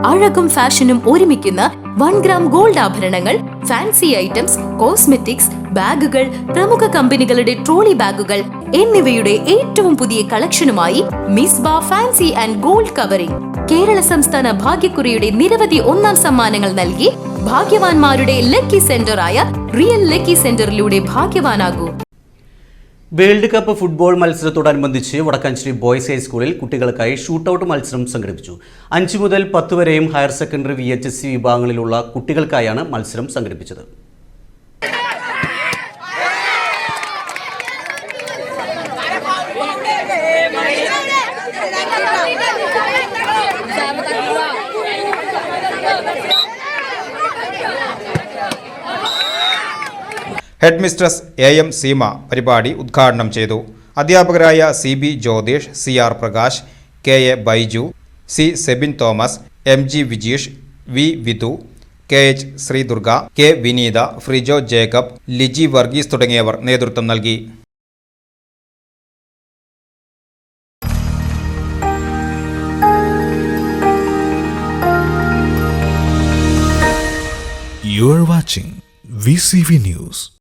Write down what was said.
അഴകും ഫാഷനും ഒരുമിക്കുന്ന 1 gram gold ആഭരണങ്ങൾ, ഫാൻസി ഐറ്റംസ്, കോസ്മെറ്റിക്സ്, ബാഗുകൾ, പ്രമുഖ കമ്പനികളുടെ ട്രോളി ബാഗുകൾ എന്നിവയുടെ ഏറ്റവും പുതിയ കളക്ഷനുമായി Misba fancy and gold covering Kerala സംസ്ഥാന ഭാഗ്യക്കുറിയുടെ നിരവധി ഒന്നാം സമ്മാനങ്ങൾ നൽകി ഭാഗ്യവാന്മാരുടെ ലക്കി സെന്ററായ റിയൽ ലക്കി സെന്ററിലൂടെ ഭാഗ്യവാനാകൂ. വേൾഡ് കപ്പ് ഫുട്ബോൾ മത്സരത്തോടനുബന്ധിച്ച് വടക്കാഞ്ചേരി ബോയ്സ് ഹൈസ്കൂളിൽ കുട്ടികൾക്കായി ഷൂട്ടൌട്ട് മത്സരം സംഘടിപ്പിച്ചു. 5 മുതൽ 10 വരെയും ഹയർ സെക്കൻഡറി VHSC വിഭാഗങ്ങളിലുള്ള കുട്ടികൾക്കായാണ് മത്സരം സംഘടിപ്പിച്ചത്. ഹെഡ് മിസ്ട്രസ് AM സീമ പരിപാടി ഉദ്ഘാടനം ചെയ്തു. അധ്യാപകരായ CB Jyothish, CR Prakash, KA Baiju, C Sebin Thomas, MG Vijeesh, V Vidhu, KH Sridurga, K വിനീത, ഫ്രിജോ ജേക്കബ്, ലിജി വർഗീസ് തുടങ്ങിയവർ നേതൃത്വം നൽകി. You are watching VCV News.